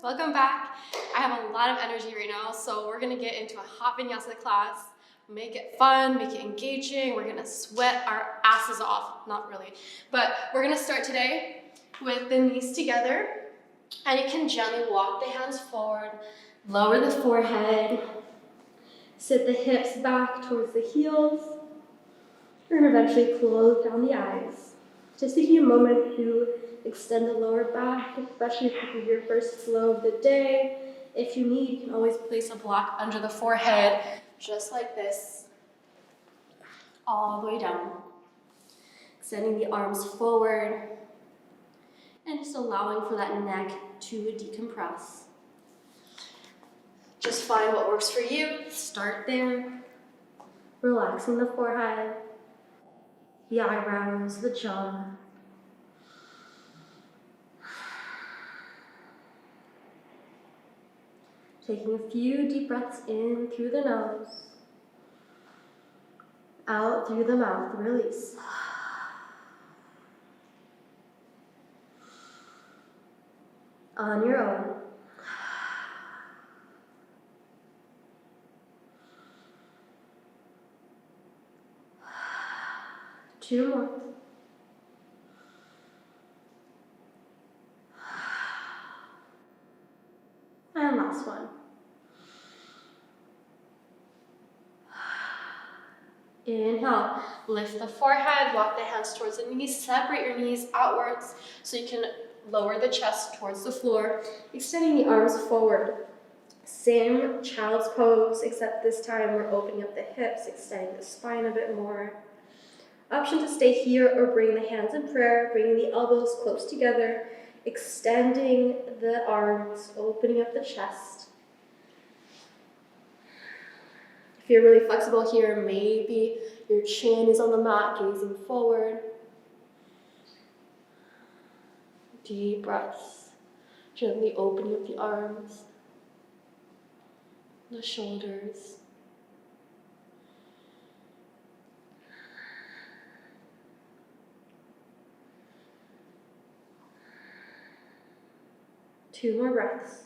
welcome back. I have a lot of energy right now, so we're gonna get into a hot vinyasa class, make it fun, make it engaging. We're gonna sweat our asses off, not really, but we're gonna start today with the knees together, and you can gently walk the hands forward, lower the forehead, sit the hips back towards the heels, and eventually close down the eyes. Just taking a moment to extend the lower back, especially if this is your first flow of the day. If you need, you can always place a block under the forehead, just like this, all the way down. Extending the arms forward, and just allowing for that neck to decompress. Just find what works for you. Start there. Relaxing the forehead, the eyebrows, the jaw. Taking a few deep breaths in through the nose, out through the mouth, release. On your own. Two more. And last one. Inhale, lift the forehead, walk the hands towards the knees, separate your knees outwards so you can lower the chest towards the floor, extending the arms forward. Same child's pose, except this time we're opening up the hips, extending the spine a bit more. Option to stay here or bring the hands in prayer, bringing the elbows close together, extending the arms, opening up the chest. If you're really flexible here, maybe your chin is on the mat, gazing forward. Deep breaths, gently opening up the arms, the shoulders. Two more breaths.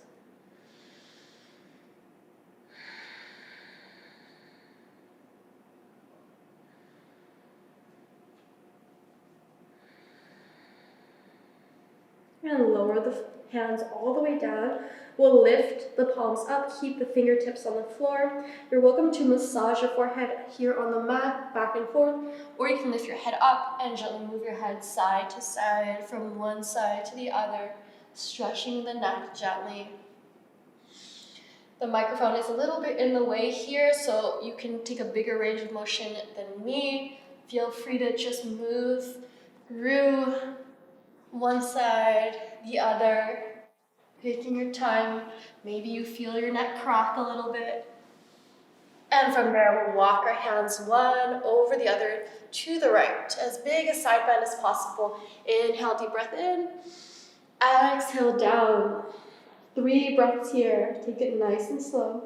And lower the hands all the way down. We'll lift the palms up, keep the fingertips on the floor. You're welcome to massage your forehead here on the mat, back and forth, or you can lift your head up and gently move your head side to side, from one side to the other, stretching the neck gently. The microphone is a little bit in the way here, so you can take a bigger range of motion than me. Feel free to just move through one side, the other, taking your time. Maybe you feel your neck crack a little bit. And from there, we'll walk our hands one over the other to the right, as big a side bend as possible. Inhale, deep breath in. Exhale, down. 3 breaths here. Take it nice and slow.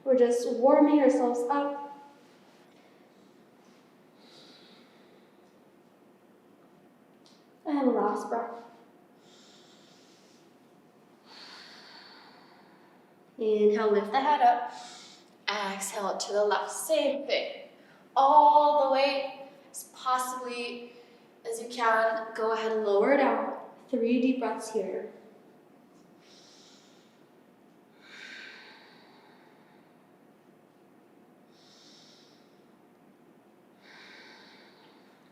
We're just warming ourselves up. And last breath. Inhale, lift the head up. Exhale to the left. Same thing. All the way as possibly as you can. Go ahead and lower down. 3 deep breaths here.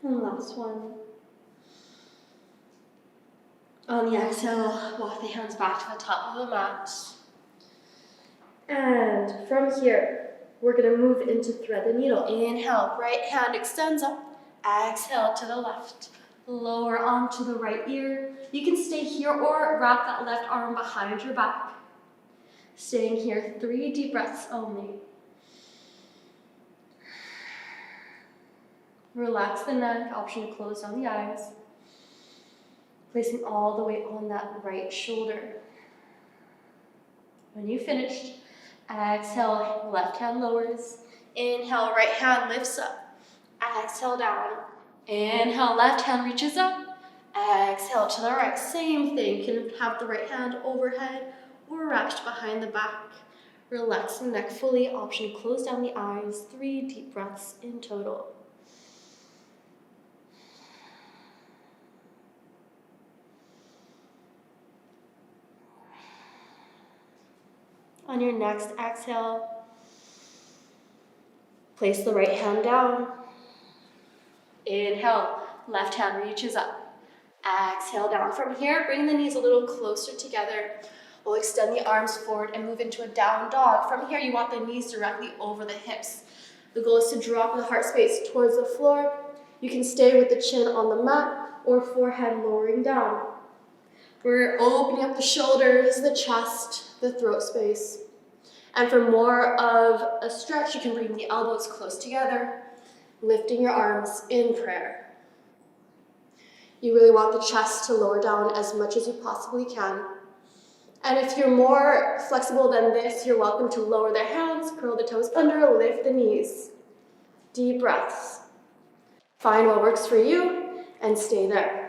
And last one. On the exhale, walk the hands back to the top of the mat. And from here, we're going to move into thread the needle. Inhale, right hand extends up. Exhale to the left. Lower onto the right ear. You can stay here or wrap that left arm behind your back. Staying here, 3 deep breaths only. Relax the neck, option to close down the eyes. Placing all the weight on that right shoulder. When you finished, exhale, left hand lowers. Inhale, right hand lifts up. Exhale down. Inhale, left hand reaches up. Exhale to the right, same thing. You can have the right hand overhead or wrapped behind the back. Relax the neck fully, option close down the eyes. 3 deep breaths in total. On your next exhale, place the right hand down. Inhale, left hand reaches up. Exhale down. From here, bring the knees a little closer together. We'll extend the arms forward and move into a down dog. From here, you want the knees directly over the hips. The goal is to drop the heart space towards the floor. You can stay with the chin on the mat or forehead lowering down. We're opening up the shoulders, the chest, the throat space. And for more of a stretch, you can bring the elbows close together, lifting your arms in prayer. You really want the chest to lower down as much as you possibly can. And if you're more flexible than this, you're welcome to lower the hands, curl the toes under, lift the knees. Deep breaths. Find what works for you and stay there.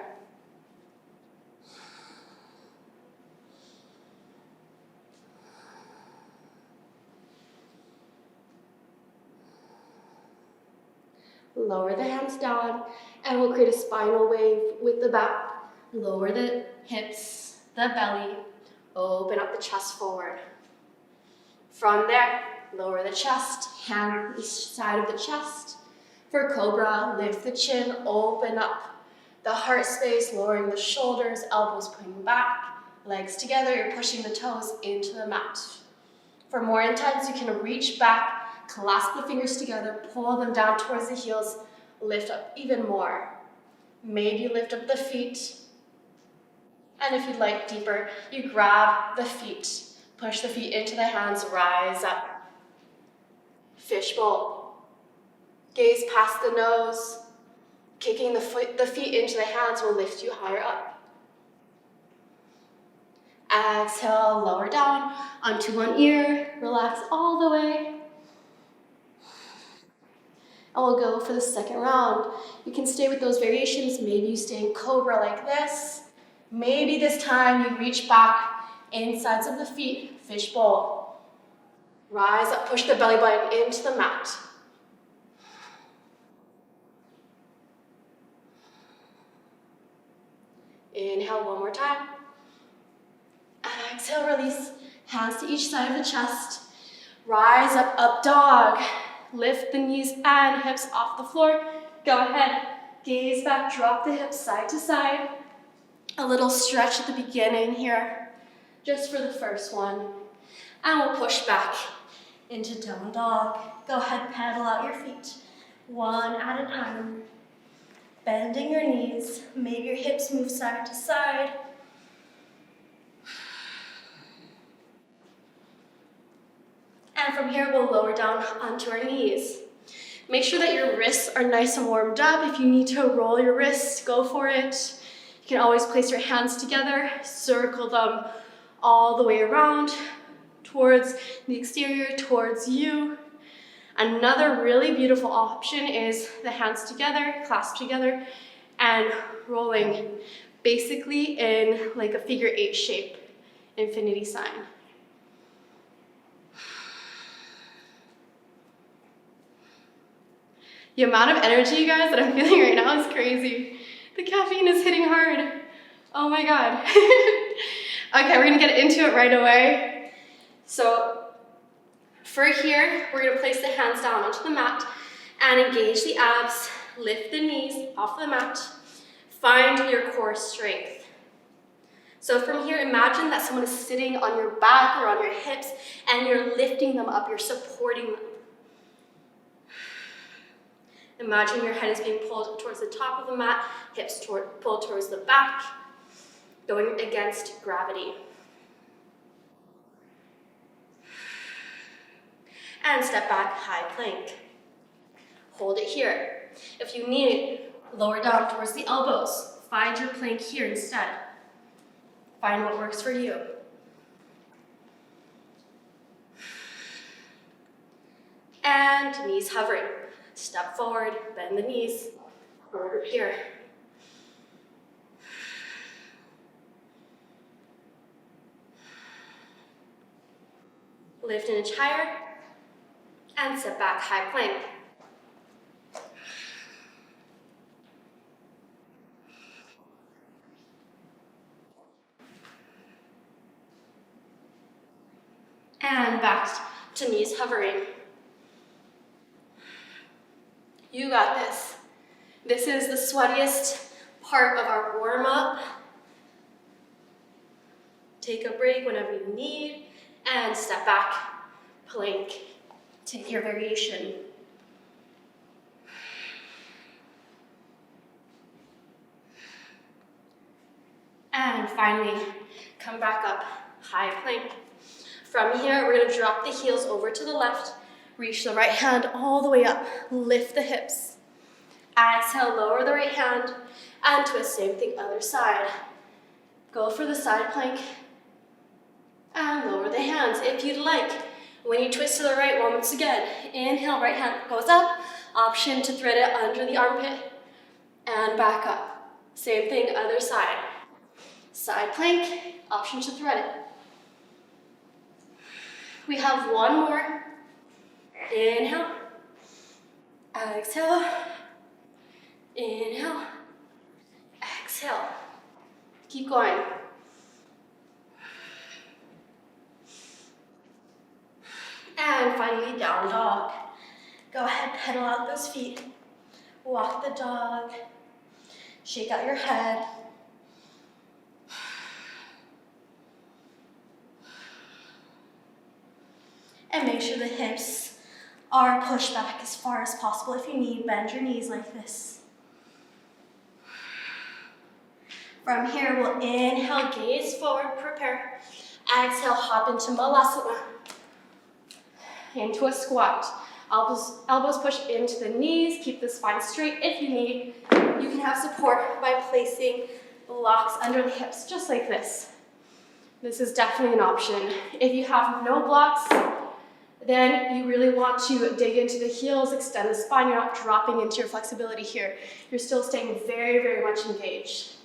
Lower the hands down, and we'll create a spinal wave with the back. Lower the hips, the belly, open up the chest forward. From there, lower the chest, hand each side of the chest. For cobra, lift the chin, open up the heart space, lowering the shoulders, elbows pointing back, legs together, you're pushing the toes into the mat. For more intense, you can reach back, clasp the fingers together, pull them down towards the heels, lift up even more. Maybe lift up the feet. And if you'd like deeper, you grab the feet, push the feet into the hands, rise up. Fishbowl. Gaze past the nose. Kicking the feet into the hands will lift you higher up. Exhale, lower down onto one ear. Relax all the way. And we'll go for the second round. You can stay with those variations. Maybe you stay in cobra like this. Maybe this time you reach back, insides of the feet, fishbowl. Rise up, push the belly button into the mat. Inhale one more time. Exhale, release. Hands to each side of the chest. Rise up, up dog. Lift the knees and hips off the floor. Go ahead. Gaze back, drop the hips side to side. A little stretch at the beginning here, just for the first one. And we'll push back into down dog. Go ahead, pedal out your feet, one at a time. Bending your knees, maybe your hips move side to side. And from here, we'll lower down onto our knees. Make sure that your wrists are nice and warmed up. If you need to roll your wrists, go for it. You can always place your hands together, circle them all the way around, towards the exterior, towards you. Another really beautiful option is the hands together, clasped together, and rolling basically in like a figure 8 shape, infinity sign. The amount of energy, you guys, that I'm feeling right now is crazy. The caffeine is hitting hard. Oh my God. Okay, we're gonna get into it right away. So for here, we're gonna place the hands down onto the mat and engage the abs, lift the knees off the mat, find your core strength. So from here, imagine that someone is sitting on your back or on your hips and you're lifting them up, you're supporting them. Imagine your head is being pulled towards the top of the mat, hips pulled towards the back, going against gravity. And step back, high plank. Hold it here. If you need it, lower down towards the elbows. Find your plank here instead. Find what works for you. And knees hovering. Step forward, bend the knees, over here. Lift an inch higher, and step back, high plank. And back to knees hovering. You got this. This is the sweatiest part of our warm-up. Take a break whenever you need, and step back, plank. Take your variation. And finally, come back up, high plank. From here, we're gonna drop the heels over to the left, reach the right hand all the way up, lift the hips. Exhale, lower the right hand, and twist, same thing, other side. Go for the side plank, and lower the hands if you'd like. When you twist to the right, once again, inhale, right hand goes up, option to thread it under the armpit, and back up. Same thing, other side. Side plank, option to thread it. We have one more. Inhale, exhale, inhale, exhale. Keep going. And finally, down dog. Go ahead, pedal out those feet. Walk the dog. Shake out your head. And make sure the hips are pushed back as far as possible. If you need, bend your knees like this. From here, we'll inhale, gaze forward, prepare. Exhale, hop into Malasana. Into a squat. Elbows push into the knees. Keep the spine straight. If you need, you can have support by placing blocks under the hips, just like this. This is definitely an option. If you have no blocks, then you really want to dig into the heels, extend the spine. You're not dropping into your flexibility here. You're still staying very, very much engaged.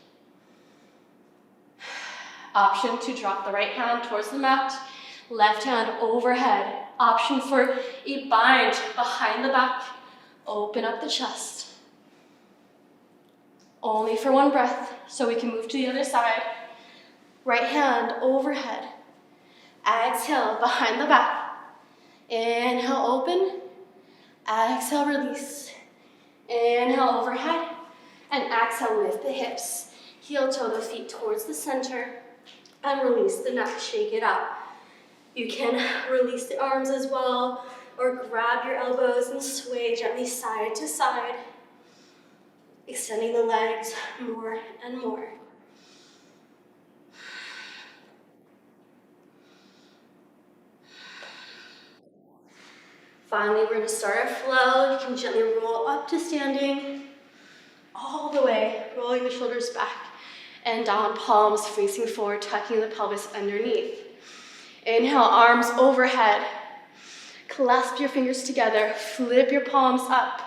Option to drop the right hand towards the mat, left hand overhead. Option for a bind behind the back. Open up the chest. Only for one breath, so we can move to the other side. Right hand overhead. Exhale, behind the back. Inhale, open. Exhale, release. Inhale, overhead. And exhale, lift the hips. Heel toe the feet towards the center. And release the neck, shake it out. You can release the arms as well, or grab your elbows and sway gently side to side, extending the legs more and more. Finally, we're gonna start our flow. You can gently roll up to standing, all the way, rolling the shoulders back and down, palms facing forward, tucking the pelvis underneath. Inhale, arms overhead. Clasp your fingers together, flip your palms up.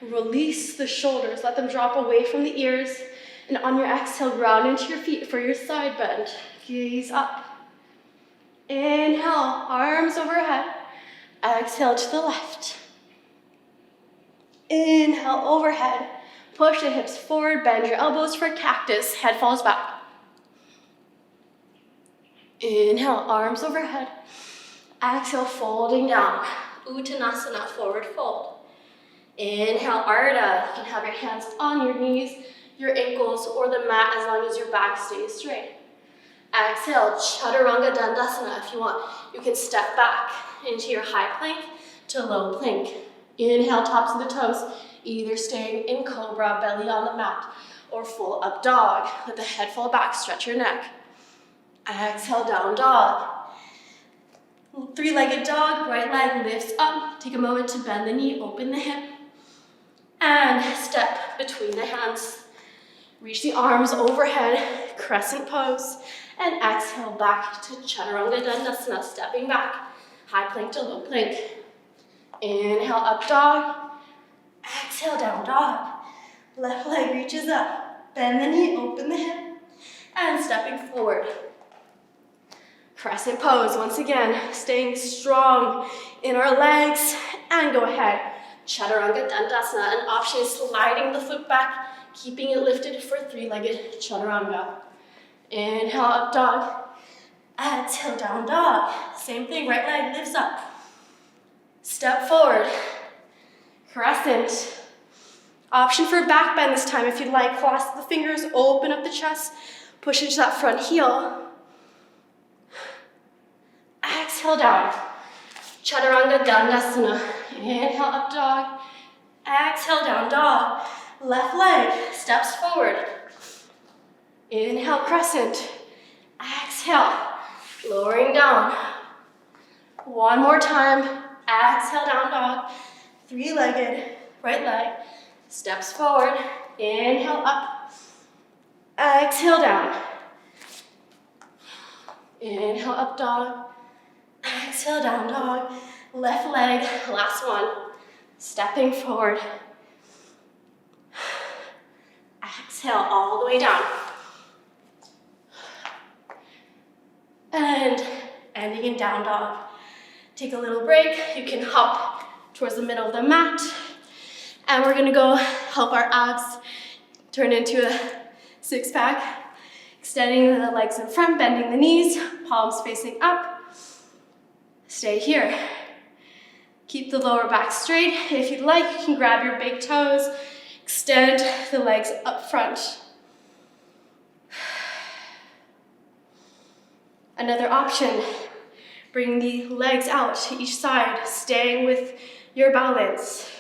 Release the shoulders, let them drop away from the ears. And on your exhale, round into your feet for your side bend. Gaze up. Inhale, arms overhead. Exhale to the left. Inhale, overhead. Push the hips forward, bend your elbows for cactus, head falls back. Inhale, arms overhead. Exhale, folding down. Uttanasana, forward fold. Inhale, Ardha. You can have your hands on your knees, your ankles, or the mat as long as your back stays straight. Exhale, Chaturanga Dandasana. If you want, you can step back into your high plank to low plank. Inhale, tops of the toes, either staying in cobra, belly on the mat, or full up dog. Let the head fall back, stretch your neck. Exhale, down dog. Three-legged dog, right leg lifts up. Take a moment to bend the knee, open the hip, and step between the hands. Reach the arms overhead, crescent pose, and exhale back to Chaturanga Dandasana, stepping back, high plank to low plank. Inhale, up dog. Exhale, down dog. Left leg reaches up. Bend the knee, open the hip, and stepping forward. Crescent pose, once again, staying strong in our legs, and go ahead. Chaturanga Dandasana, an option is sliding the foot back, keeping it lifted for three-legged chaturanga. Inhale, up dog. Exhale, down dog. Same thing, right leg lifts up. Step forward. Crescent. Option for back bend this time if you'd like. Clasp the fingers, open up the chest, push into that front heel. Exhale down. Chaturanga Dandasana. Inhale, up dog. Exhale, down dog. Left leg steps forward. Inhale, crescent. Exhale, lowering down. One more time. Exhale, down dog. Three-legged, right leg steps forward. Inhale, up. Exhale, down. Inhale, up dog. Exhale, down dog. Left leg, last one. Stepping forward. Exhale all the way down. And ending in down dog. Take a little break. You can hop towards the middle of the mat. And we're gonna go help our abs turn into a six-pack. Extending the legs in front, bending the knees, palms facing up. Stay here. Keep the lower back straight. If you'd like, you can grab your big toes, extend the legs up front. Another option, bring the legs out to each side, staying with your balance.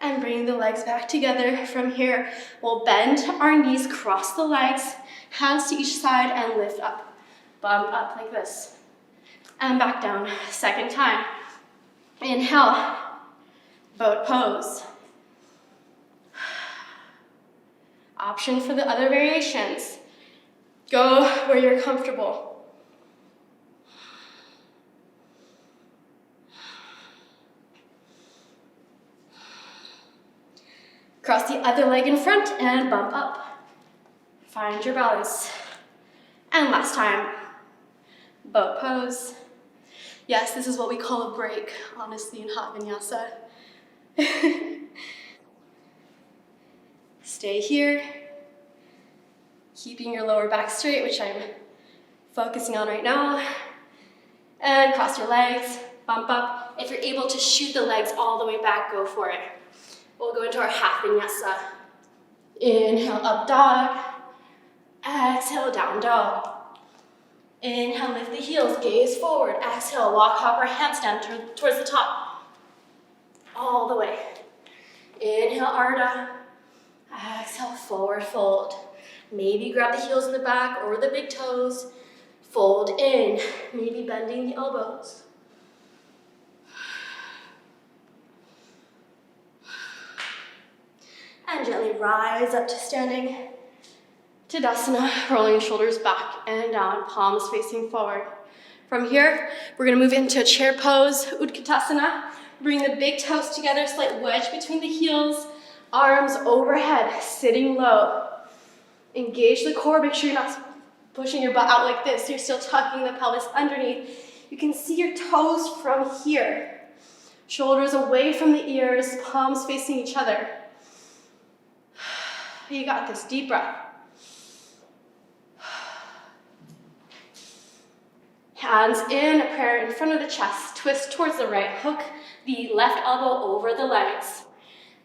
And bring the legs back together. From here, we'll bend our knees, cross the legs, hands to each side, and lift up. Bump up like this. And back down, second time. Inhale, boat pose. Option for the other variations. Go where you're comfortable. Cross the other leg in front and bump up. Find your balance. And last time, boat pose. Yes, this is what we call a break, honestly, in hot vinyasa. Stay here, keeping your lower back straight, which I'm focusing on right now. And cross your legs, bump up. If you're able to shoot the legs all the way back, go for it. We'll go into our half vinyasa. Inhale, up dog. Exhale, down dog. Inhale, lift the heels, gaze forward. Exhale, walk, hop our hands down towards the top. All the way. Inhale, Ardha. Exhale, forward fold. Maybe grab the heels in the back or the big toes. Fold in, maybe bending the elbows. And gently rise up to standing. Tadasana, rolling your shoulders back and down, palms facing forward. From here, we're gonna move into a chair pose, Utkatasana. Bring the big toes together, slight wedge between the heels, arms overhead, sitting low. Engage the core, make sure you're not pushing your butt out like this. You're still tucking the pelvis underneath. You can see your toes from here. Shoulders away from the ears, palms facing each other. You got this, deep breath. Hands in, a prayer in front of the chest. Twist towards the right. Hook the left elbow over the legs.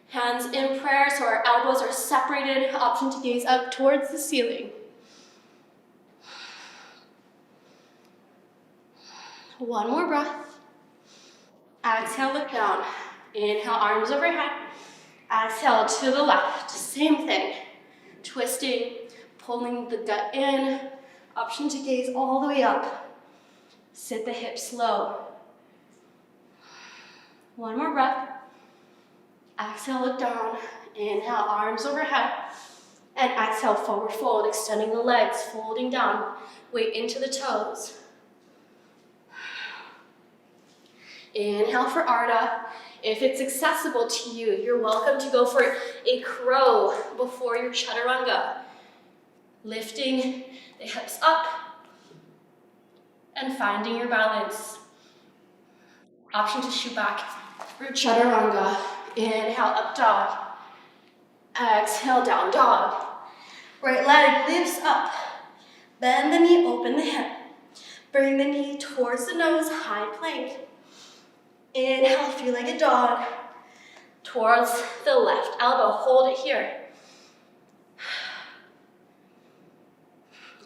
Hands in prayer, so our elbows are separated. Option to gaze up towards the ceiling. One more breath. Exhale, look down. Inhale, arms overhead. Exhale to the left. Same thing. Twisting, pulling the gut in. Option to gaze all the way up. Sit the hips low. One more breath. Exhale, look down. Inhale, arms overhead. And exhale, forward fold, extending the legs, folding down. Weight into the toes. Inhale for Ardha. If it's accessible to you, you're welcome to go for a crow before your chaturanga. Lifting the hips up and finding your balance. Option to shoot back for chaturanga. Inhale, up dog. Exhale, down dog. Right leg lifts up. Bend the knee, open the hip. Bring the knee towards the nose, high plank. Inhale, three-legged dog. Towards the left elbow, hold it here.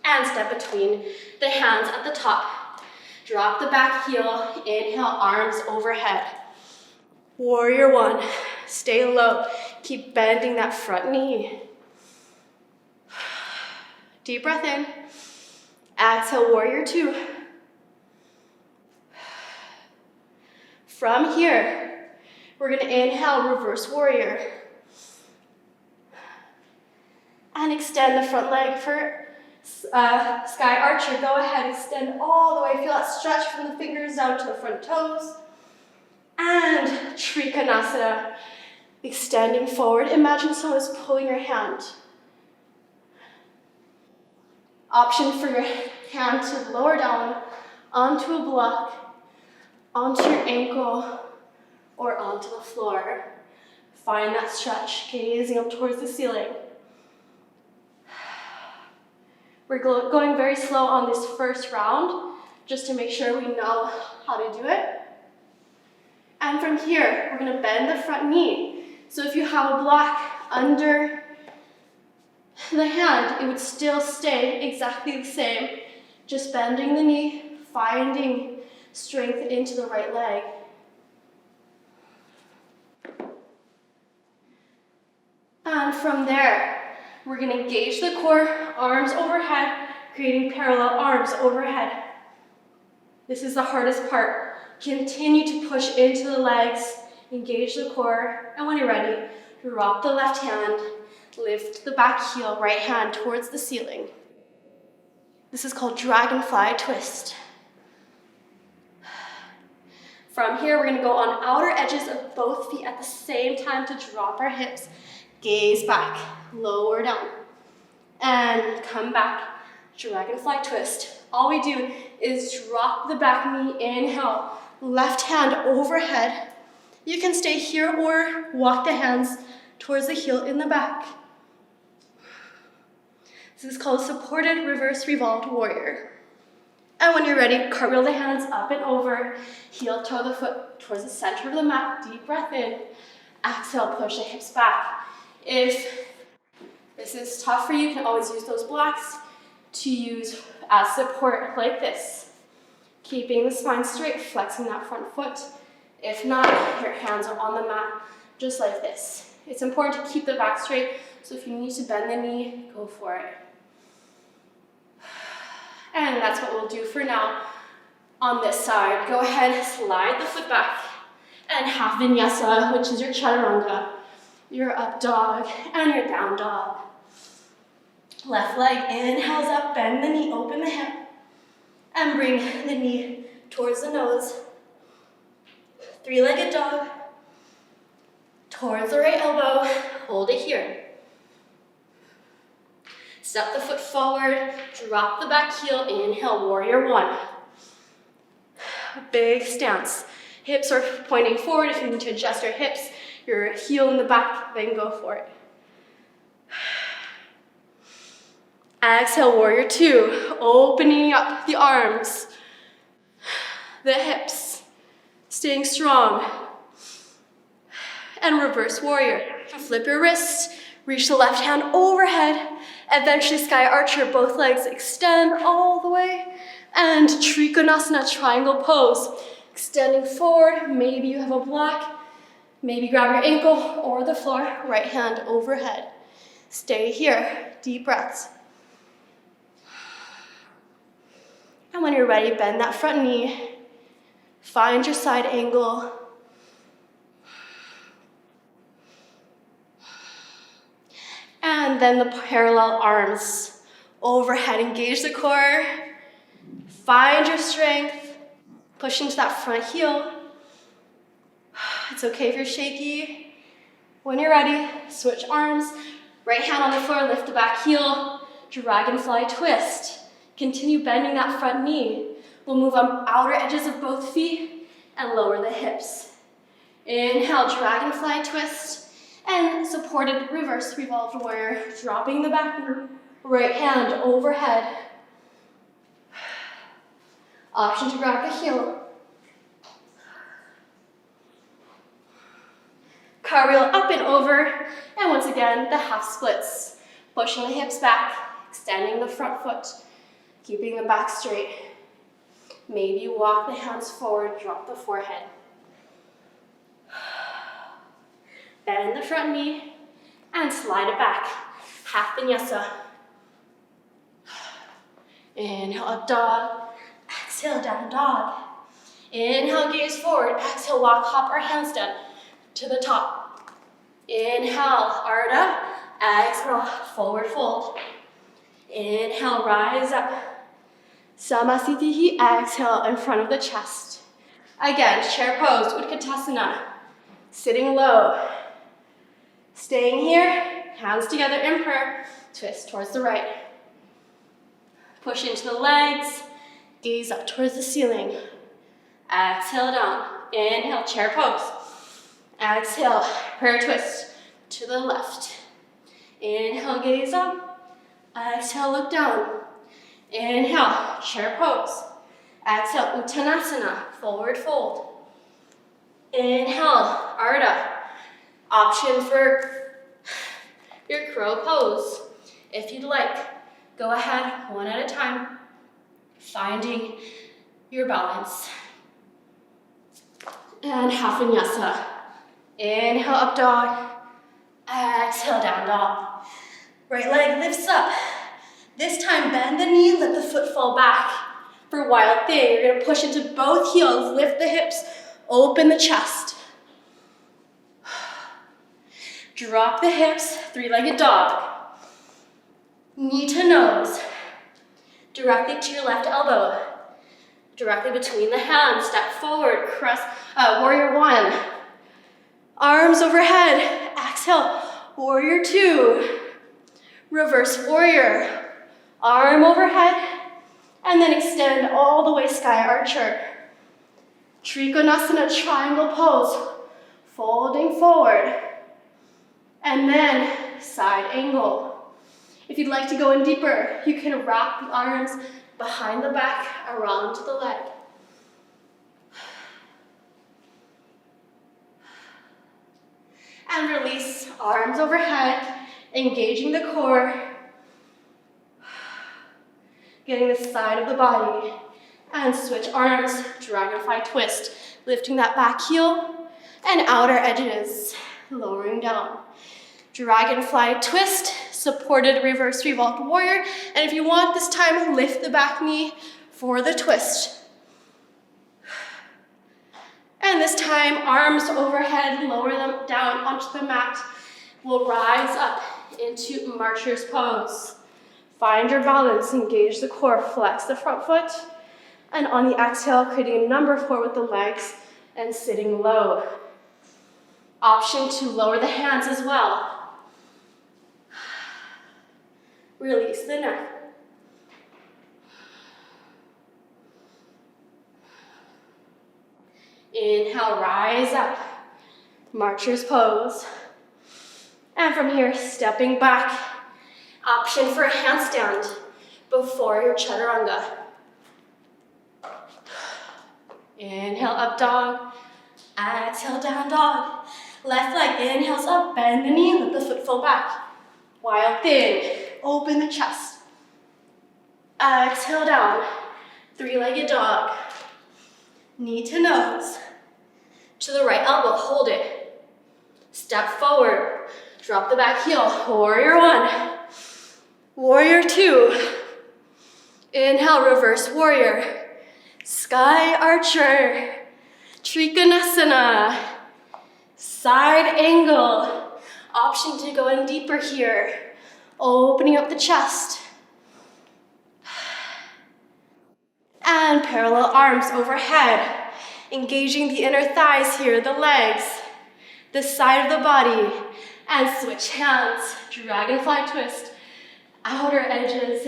And step between the hands at the top. Drop the back heel, inhale, arms overhead. Warrior one, stay low. Keep bending that front knee. Deep breath in. Exhale, warrior two. From here, we're gonna inhale, reverse warrior. And extend the front leg for sky archer. Go ahead, extend all the way. Feel that stretch from the fingers down to the front toes. And Trikonasana, extending forward. Imagine someone is pulling your hand. Option for your hand to lower down onto a block, onto your ankle, or onto the floor. Find that stretch, gazing up towards the ceiling. We're going very slow on this first round, just to make sure we know how to do it. And from here, we're gonna bend the front knee. So if you have a block under the hand, it would still stay exactly the same. Just bending the knee, finding strength into the right leg. And from there, we're gonna engage the core, arms overhead, creating parallel arms overhead. This is the hardest part. Continue to push into the legs, engage the core, and when you're ready, drop the left hand, lift the back heel, right hand towards the ceiling. This is called dragonfly twist. From here, we're gonna go on outer edges of both feet at the same time to drop our hips, gaze back, lower down, and come back, dragonfly twist. All we do is drop the back knee, inhale, left hand overhead. You can stay here or walk the hands towards the heel in the back. This is called supported reverse revolved warrior. And when you're ready, cartwheel the hands up and over, heel toe the foot towards the center of the mat, deep breath in. Exhale, push the hips back. If this is tough for you, you can always use those blocks to use as support like this. Keeping the spine straight, flexing that front foot. If not, your hands are on the mat, just like this. It's important to keep the back straight, so if you need to bend the knee, go for it. And that's what we'll do for now on this side. Go ahead, slide the foot back, and half vinyasa, which is your chaturanga, your up dog, and your down dog. Left leg inhales up, bend the knee, open the hip, and bring the knee towards the nose. Three-legged dog, towards the right elbow, hold it here. Step the foot forward, drop the back heel, inhale, warrior one. Big stance. Hips are pointing forward. If you need to adjust your hips, your heel in the back, then go for it. Exhale, warrior two, opening up the arms, the hips, staying strong. And reverse warrior. Flip your wrist, reach the left hand overhead, eventually sky archer, both legs extend all the way, and Trikonasana, triangle pose. Extending forward, maybe you have a block, maybe grab your ankle or the floor, right hand overhead. Stay here, deep breaths. And when you're ready, bend that front knee, find your side angle. And then the parallel arms overhead, engage the core, find your strength, push into that front heel. It's okay if you're shaky. When you're ready, switch arms. Right hand on the floor, lift the back heel. Dragonfly twist. Continue bending that front knee. We'll move on outer edges of both feet and lower the hips. Inhale, dragonfly twist. And supported reverse revolved warrior. Dropping the back knee. Right hand overhead. Option to grab the heel. Cartwheel up and over. And once again, the half splits. Pushing the hips back, extending the front foot, keeping the back straight. Maybe walk the hands forward, drop the forehead. Bend the front knee and slide it back. Half vinyasa. Inhale, up dog. Exhale, down dog. Inhale, gaze forward. Exhale, walk, hop our hands down to the top. Inhale, Ardha. Exhale, forward fold. Inhale, rise up. Samasthiti, exhale in front of the chest. Again, chair pose, Utkatasana. Sitting low. Staying here, hands together in prayer. Twist towards the right. Push into the legs. Gaze up towards the ceiling. Exhale down. Inhale, chair pose. Exhale, prayer twist to the left. Inhale, gaze up. Exhale, look down. Inhale, chair pose. Exhale, Uttanasana, forward fold. Inhale, Ardha. Option for your crow pose. If you'd like, go ahead one at a time, finding your balance. And half vinyasa. Inhale, up dog. Exhale, down dog. Right leg lifts up. This time, bend the knee, let the foot fall back. For wild thing, you're gonna push into both heels, lift the hips, open the chest. Drop the hips, three-legged dog. Knee to nose. Directly to your left elbow. Directly between the hands, step forward, cross, warrior one. Arms overhead, exhale, warrior two. Reverse warrior. Arm overhead, and then extend all the way, sky archer. Trikonasana, triangle pose, folding forward, and then side angle. If you'd like to go in deeper, you can wrap the arms behind the back, around to the leg. And release, arms overhead, engaging the core, getting the side of the body, and switch arms, dragonfly twist, lifting that back heel, and outer edges, lowering down. Dragonfly twist, supported reverse revolved warrior, and if you want this time, lift the back knee for the twist. And this time, arms overhead, lower them down onto the mat. We'll rise up into marcher's pose. Find your balance, engage the core, flex the front foot, and on the exhale, creating a number 4 with the legs and sitting low. Option to lower the hands as well. Release the neck. Inhale, rise up, marcher's pose. And from here, stepping back, option for a handstand before your chaturanga. Inhale, up dog. Exhale, down dog. Left leg inhales up, bend the knee, let the foot fall back. Wild thing, open the chest. Exhale down, three-legged dog. Knee to nose. To the right elbow, hold it. Step forward, drop the back heel, warrior one. Warrior two. Inhale, reverse warrior. Sky archer. Trikonasana. Side angle. Option to go in deeper here. Opening up the chest. And parallel arms overhead. Engaging the inner thighs here, the legs. the side of the body, and switch hands. Dragonfly twist, outer edges,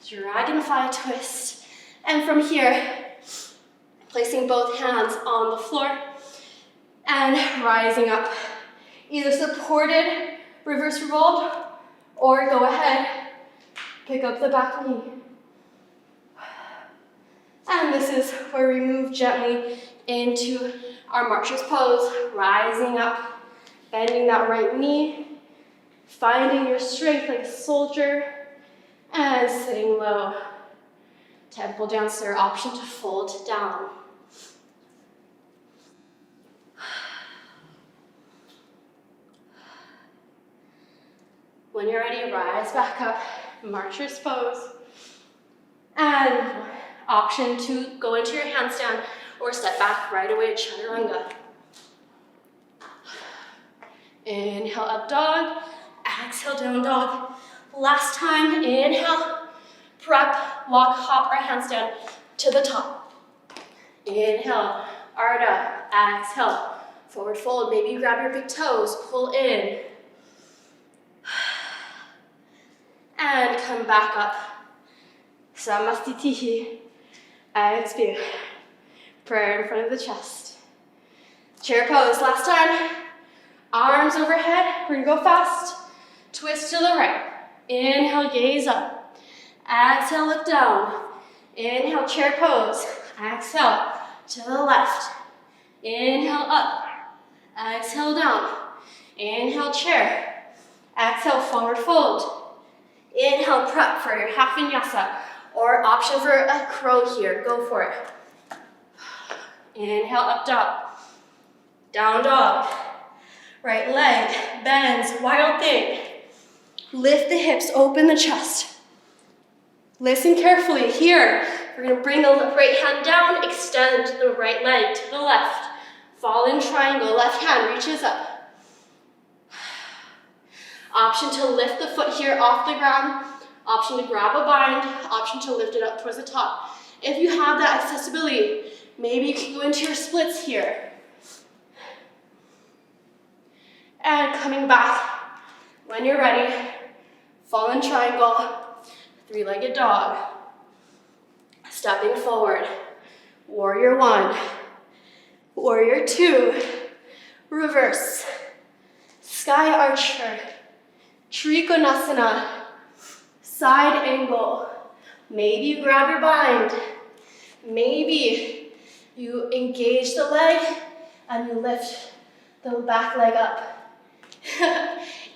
dragonfly twist. And from here, placing both hands on the floor and rising up. Either supported, reverse revolved, or go ahead, pick up the back knee. And this is where we move gently into our marcher's pose, rising up, bending that right knee, finding your strength like a soldier, and sitting low. Temple dancer, option to fold down. When you're ready, rise back up, marcher's pose. And option to go into your handstand or step back right away, chaturanga. Inhale, up dog. Exhale, down dog. Last time, inhale, prep, walk, hop, or handstand to the top. Inhale, Ardha. Exhale, forward fold. Maybe you grab your big toes, pull in. And come back up. Samastitihi. Expire. Prayer in front of the chest. Chair pose. Last time. Arms overhead. We're gonna go fast. Twist to the right. Inhale, gaze up. Exhale, look down. Inhale, chair pose. Exhale, to the left. Inhale, up. Exhale, down. Inhale, chair. Exhale, forward fold. Inhale, prep for your half vinyasa, or option for a crow here. Go for it. Inhale, up dog. Down dog. Right leg bends, wild thing. Lift the hips, open the chest. Listen carefully. Here, we're going to bring the right hand down, extend the right leg to the left. Fall in triangle, left hand reaches up. Option to lift the foot here off the ground. Option to grab a bind. Option to lift it up towards the top. If you have that accessibility, maybe you can go into your splits here. And coming back, when you're ready, fall in triangle, three-legged dog. Stepping forward, warrior one, warrior two, reverse, sky archer, Trikonasana, side angle. Maybe you grab your bind. Maybe you engage the leg and you lift the back leg up.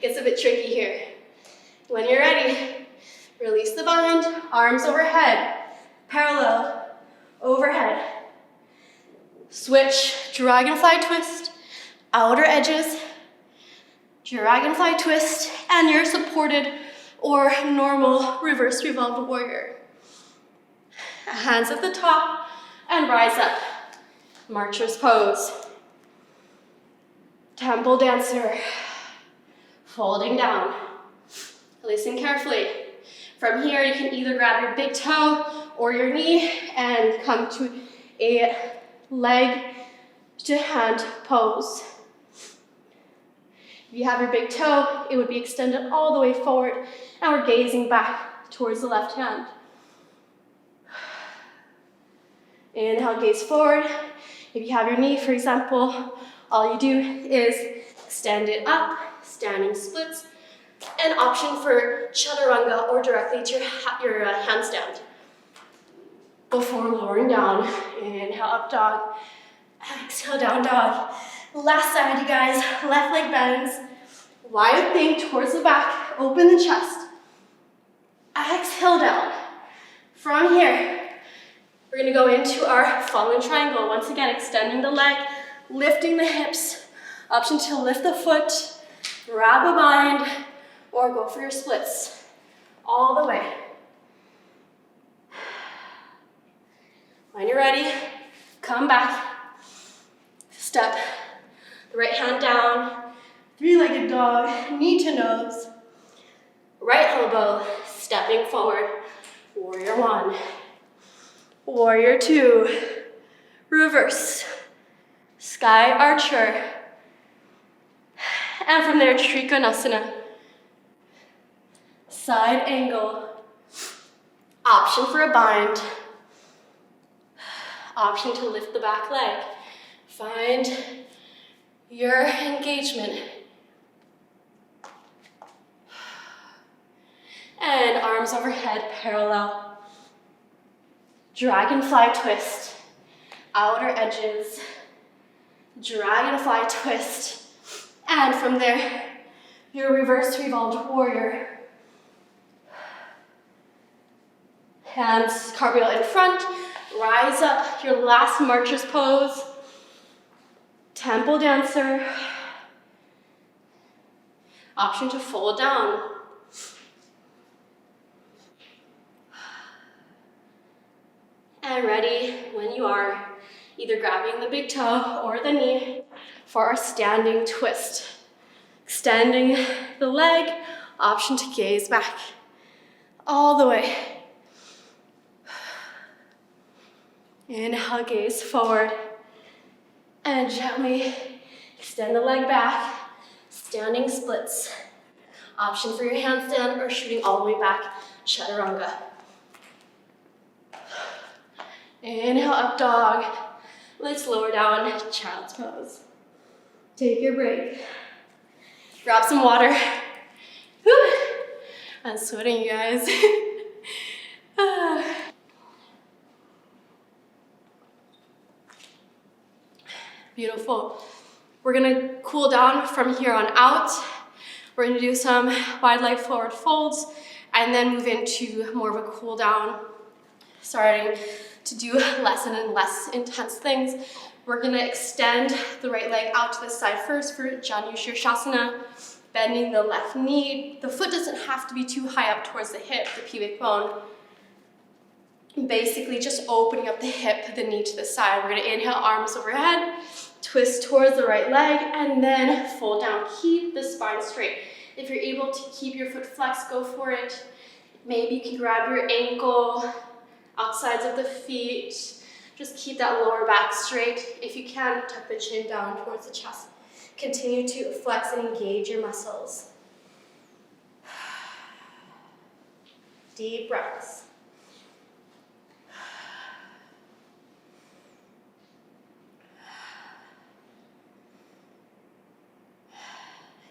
Gets a bit tricky here. When you're ready, release the bind, arms overhead, parallel, overhead. Switch, dragonfly twist, outer edges, dragonfly twist, and your supported or normal reverse revolved warrior. Hands at the top and rise up. Marcher's pose. Temple dancer. Folding down. Listen carefully. From here, you can either grab your big toe or your knee and come to a leg to hand pose. If you have your big toe, it would be extended all the way forward, and we're gazing back towards the left hand. Inhale, gaze forward. If you have your knee, for example, all you do is extend it up, standing splits, and option for chaturanga or directly to your handstand. Before lowering down, inhale, up dog, exhale, down dog. Last side, you guys, left leg bends, wide thing towards the back, open the chest. Exhale down. From here, we're gonna go into our fallen triangle. Once again, extending the leg, lifting the hips, option to lift the foot, grab a bind, or go for your splits. All the way. When you're ready, come back, step the right hand down, three-legged dog, knee to nose, right elbow, stepping forward, warrior one, warrior two, reverse, sky archer, And from there, Trikonasana. Side angle. Option for a bind. Option to lift the back leg. Find your engagement. And arms overhead, parallel. Dragonfly twist. Outer edges. Dragonfly twist. And from there, your reverse revolved warrior. Hands cartwheel in front. Rise up, your last marcher's pose. Temple dancer. Option to fold down. And ready when you are, either grabbing the big toe or the knee for our standing twist. Extending the leg, option to gaze back all the way. Inhale, gaze forward. And gently extend the leg back. Standing splits. Option for your handstand or shooting all the way back, chaturanga. Inhale, up dog. Let's lower down, child's pose. Take your break. Grab some water. Whew. I'm sweating, you guys. Beautiful. We're gonna cool down from here on out. We're gonna do some wide leg forward folds and then move into more of a cool down, starting to do less and less intense things. We're gonna extend the right leg out to the side first for Janu Shirshasana, bending the left knee. The foot doesn't have to be too high up towards the hip, the pubic bone. Basically just opening up the hip, the knee to the side. We're gonna inhale, arms overhead, twist towards the right leg, and then fold down. Keep the spine straight. If you're able to keep your foot flexed, go for it. Maybe you can grab your ankle, outsides of the feet. Just keep that lower back straight. If you can, tuck the chin down towards the chest. Continue to flex and engage your muscles. Deep breaths.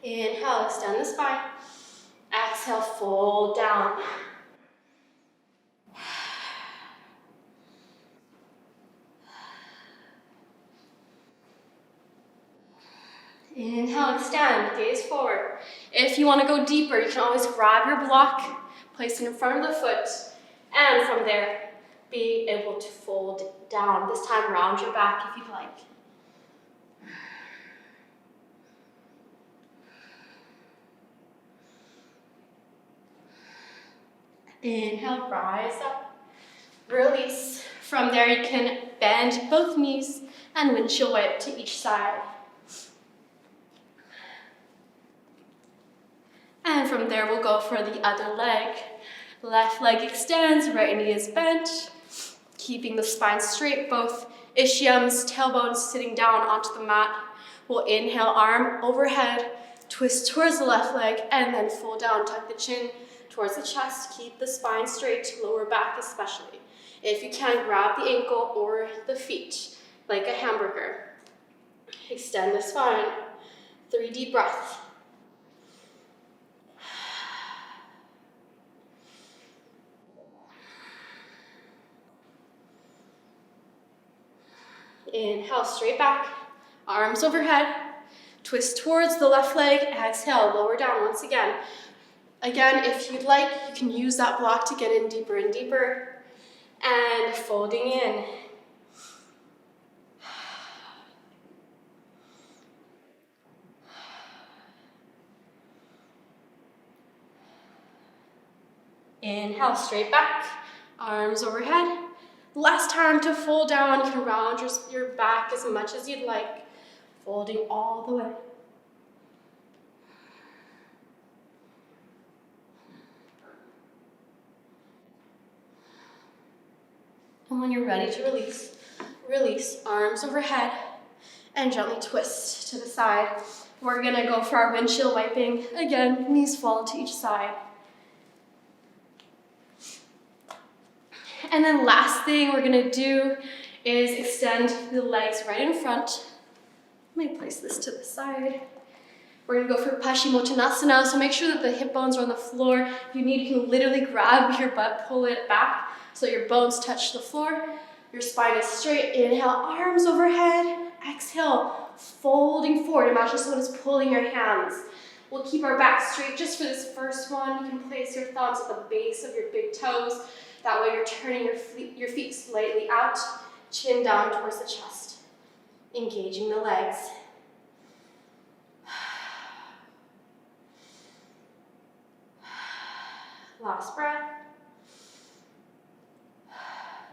Inhale, extend the spine. Exhale, fold down. Inhale, extend, gaze forward. If you want to go deeper, you can always grab your block, place it in front of the foot, and from there, be able to fold down. This time, round your back if you'd like. Inhale, rise up, release. From there, you can bend both knees and windshield wipe to each side. And from there, we'll go for the other leg. Left leg extends, right knee is bent. Keeping the spine straight, both ischiums, tailbones sitting down onto the mat. We'll inhale, arm overhead, twist towards the left leg, and then fold down, tuck the chin towards the chest. Keep the spine straight, lower back especially. If you can, grab the ankle or the feet, like a hamburger. Extend the spine. 3 deep breaths. Inhale, straight back, arms overhead, twist towards the left leg, exhale, lower down once again. Again, if you'd like, you can use that block to get in deeper and deeper, and folding in. Inhale, straight back, arms overhead. Last time to fold down, you can round your back as much as you'd like, folding all the way. And when you're ready to release, release, arms overhead, and gently twist to the side. We're gonna go for our windshield wiping. Again, knees fall to each side. And then last thing we're gonna do is extend the legs right in front. Let me place this to the side. We're gonna go for Paschimottanasana, so make sure that the hip bones are on the floor. If you need, you can literally grab your butt, pull it back so your bones touch the floor. Your spine is straight. Inhale, arms overhead. Exhale, folding forward. Imagine someone is pulling your hands. We'll keep our back straight just for this first one. You can place your thumbs at the base of your big toes. That way you're turning your feet slightly out, chin down towards the chest. Engaging the legs. Last breath.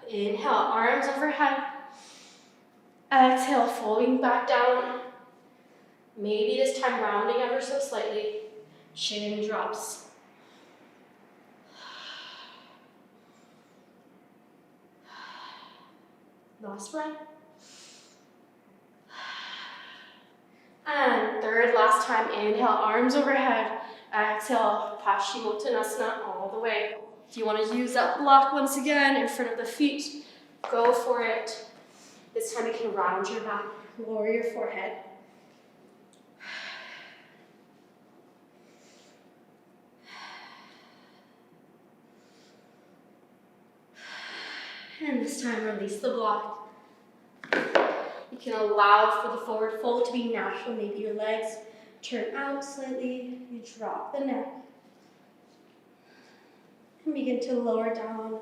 Inhale, arms overhead. Exhale, folding back down. Maybe this time rounding ever so slightly. Chin drops. Last breath. And third, last time, inhale, arms overhead. Exhale, Paschimottanasana all the way. If you want to use that block once again in front of the feet, go for it. This time you can round your back, lower your forehead. And this time, release the block. You can allow for the forward fold to be natural. Maybe your legs turn out slightly. You drop the neck. And begin to lower down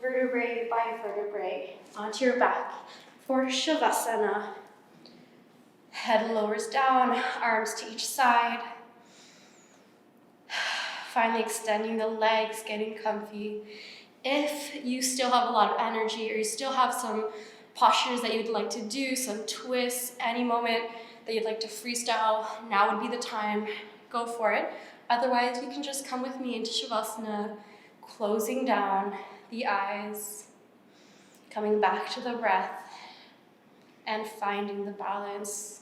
vertebrae by vertebrae onto your back for Shavasana. Head lowers down, arms to each side. Finally extending the legs, getting comfy. If you still have a lot of energy or you still have some postures that you'd like to do, some twists, any moment that you'd like to freestyle, now would be the time. Go for it. Otherwise, you can just come with me into Shavasana, closing down the eyes, coming back to the breath, and finding the balance.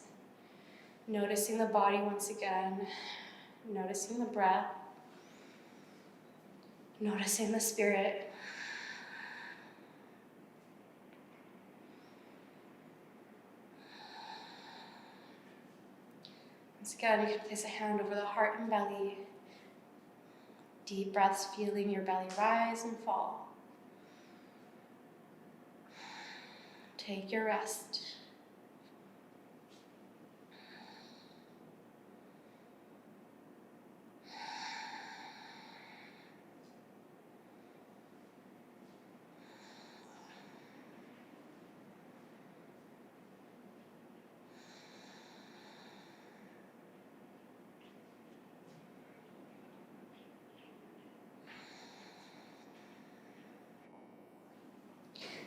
Noticing the body once again, noticing the breath, noticing the spirit. Once again, you can place a hand over the heart and belly. Deep breaths, feeling your belly rise and fall. Take your rest.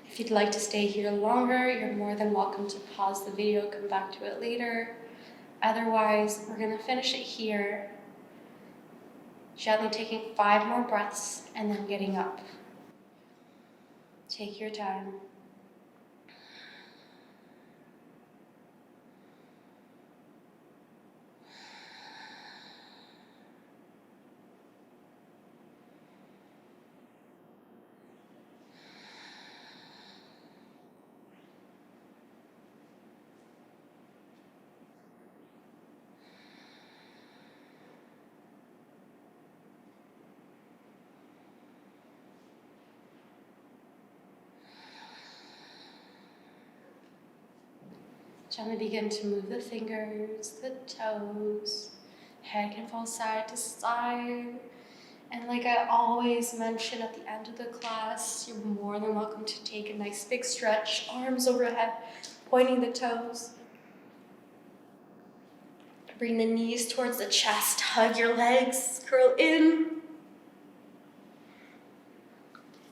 If you'd like to stay here longer, you're more than welcome to pause the video, come back to it later. Otherwise, we're gonna finish it here. Gently taking 5 more breaths and then getting up. Take your time. Gently begin to move the fingers, the toes. Head can fall side to side. And like I always mention at the end of the class, you're more than welcome to take a nice big stretch, arms overhead, pointing the toes. Bring the knees towards the chest, hug your legs, curl in.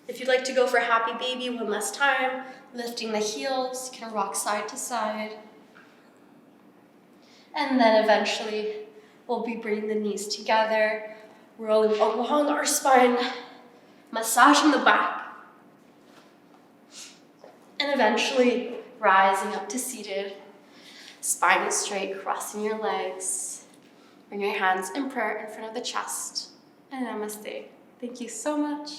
If you'd like to go for happy baby one last time, lifting the heels, you can rock side to side. And then eventually, we'll be bringing the knees together, rolling along our spine, massaging the back, and eventually rising up to seated. Spine is straight, crossing your legs. Bring your hands in prayer in front of the chest. And namaste. Thank you so much.